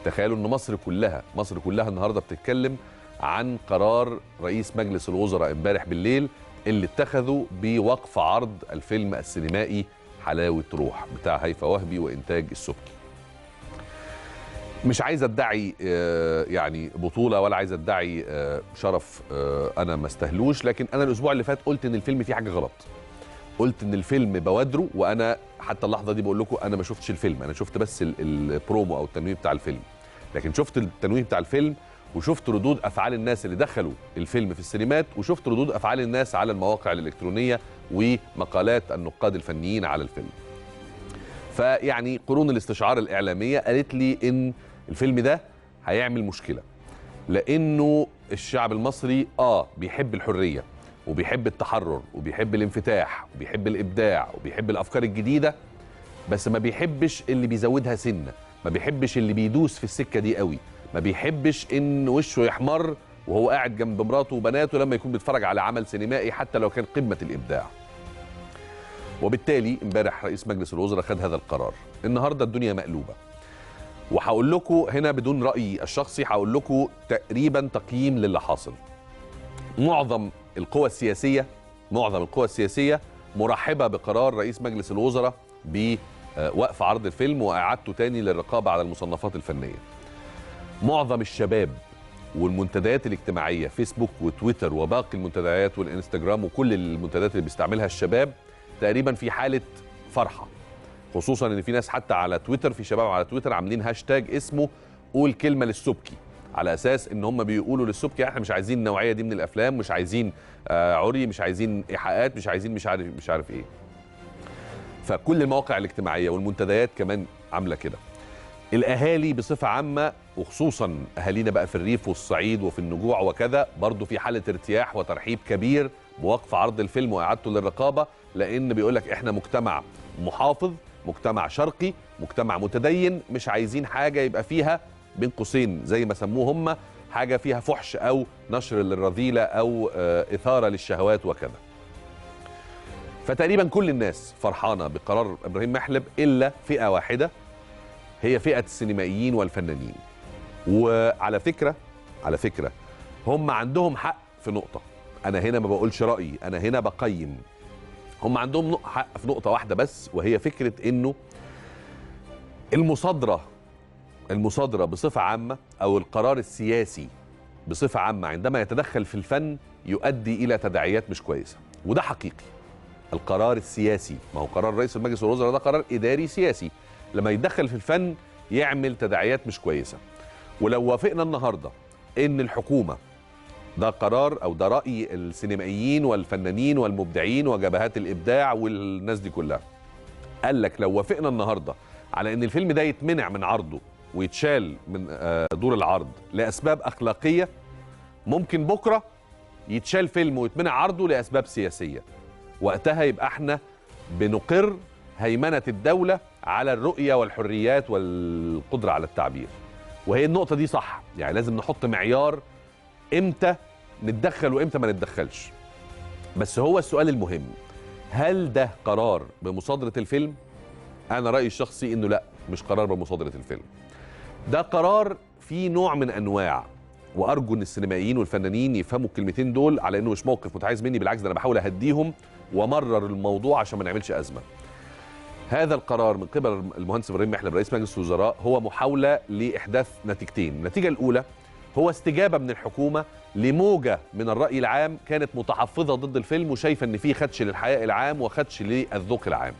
تخيلوا ان مصر كلها النهارده بتتكلم عن قرار رئيس مجلس الوزراء امبارح بالليل اللي اتخذوا بوقف عرض الفيلم السينمائي حلاوة روح بتاع هيفاء وهبي وإنتاج السبكي. مش عايز ادعي يعني بطولة ولا عايز ادعي شرف أنا ما استهلوش، لكن أنا الأسبوع اللي فات قلت إن الفيلم فيه حاجة غلط. قلت إن الفيلم بوادره، وأنا حتى اللحظة دي بقول لكم أنا ما شفتش الفيلم، أنا شفت بس البرومو أو التنويه بتاع الفيلم، لكن شفت التنويه بتاع الفيلم وشفت ردود أفعال الناس اللي دخلوا الفيلم في السينمات، وشفت ردود أفعال الناس على المواقع الإلكترونية ومقالات النقاد الفنيين على الفيلم. فيعني قرون الاستشعار الإعلامية قالت لي إن الفيلم ده هيعمل مشكلة، لأنه الشعب المصري بيحب الحرية وبيحب التحرر وبيحب الانفتاح وبيحب الإبداع وبيحب الأفكار الجديدة، بس ما بيحبش اللي بيزودها سنة، ما بيحبش اللي بيدوس في السكة دي قوي، ما بيحبش إن وشه يحمر وهو قاعد جنب مراته وبناته لما يكون بيتفرج على عمل سينمائي حتى لو كان قمة الإبداع. وبالتالي امبارح رئيس مجلس الوزراء خد هذا القرار. النهارده الدنيا مقلوبة، وهقول لكم هنا بدون رأيي الشخصي، هقول لكم تقريبا تقييم للي حاصل. معظم القوى السياسية مرحبة بقرار رئيس مجلس الوزراء بوقف عرض الفيلم وإعادته تاني للرقابة على المصنفات الفنية. معظم الشباب والمنتديات الاجتماعية، فيسبوك وتويتر وباقي المنتديات والانستجرام وكل المنتديات اللي بيستعملها الشباب، تقريبا في حالة فرحة، خصوصا ان في ناس حتى على تويتر، في شباب على تويتر عاملين هاشتاج اسمه قول كلمة للسبكي، على اساس ان هم بيقولوا للسبكي احنا مش عايزين النوعية دي من الافلام، مش عايزين عري، مش عايزين ايحاءات، مش عايزين مش عارف ايه. فكل المواقع الاجتماعية والمنتديات كمان عاملة كده. الاهالي بصفة عامة وخصوصا اهالينا بقى في الريف والصعيد وفي النجوع وكذا، برضو في حالة ارتياح وترحيب كبير بوقف عرض الفيلم واعادته للرقابة، لان بيقول لك احنا مجتمع محافظ، مجتمع شرقي، مجتمع متدين، مش عايزين حاجة يبقى فيها بين قوسين زي ما سموه هم حاجة فيها فحش او نشر للرذيلة او اثارة للشهوات وكذا. فتقريبا كل الناس فرحانة بقرار ابراهيم محلب الا فئة واحدة، هي فئة السينمائيين والفنانين. وعلى فكرة هم عندهم حق في نقطة، أنا هنا ما بقولش رأيي، أنا هنا بقيم. هم عندهم حق في نقطة واحدة بس، وهي فكرة إنه المصادرة بصفة عامة أو القرار السياسي بصفة عامة عندما يتدخل في الفن يؤدي إلى تداعيات مش كويسة، وده حقيقي. القرار السياسي، ما هو قرار رئيس مجلس الوزراء ده قرار إداري سياسي، لما يتدخل في الفن يعمل تداعيات مش كويسة. ولو وافقنا النهاردة إن الحكومة، ده قرار أو ده رأي السينمائيين والفنانين والمبدعين وجبهات الإبداع والناس دي كلها، قال لك لو وافقنا النهاردة على إن الفيلم ده يتمنع من عرضه ويتشال من دور العرض لأسباب أخلاقية، ممكن بكرة يتشال فيلم ويتمنع عرضه لأسباب سياسية. وقتها يبقى احنا بنقر هيمنة الدولة على الرؤية والحريات والقدرة على التعبير. وهي النقطة دي صح، يعني لازم نحط معيار امتى نتدخل وامتى ما نتدخلش. بس هو السؤال المهم، هل ده قرار بمصادرة الفيلم؟ أنا رأيي الشخصي إنه لا، مش قرار بمصادرة الفيلم. ده قرار فيه نوع من أنواع، وأرجو إن السينمائيين والفنانين يفهموا الكلمتين دول على إنه مش موقف متحيز مني، بالعكس ده أنا بحاول أهديهم ومرر الموضوع عشان ما نعملش أزمة. هذا القرار من قبل المهندس ابراهيم محلب رئيس مجلس الوزراء هو محاولة لإحداث نتيجتين. النتيجة الأولى هو استجابة من الحكومة لموجة من الرأي العام كانت متحفظة ضد الفيلم وشايفة إن فيه خدش للحياء العام وخدش للذوق العام.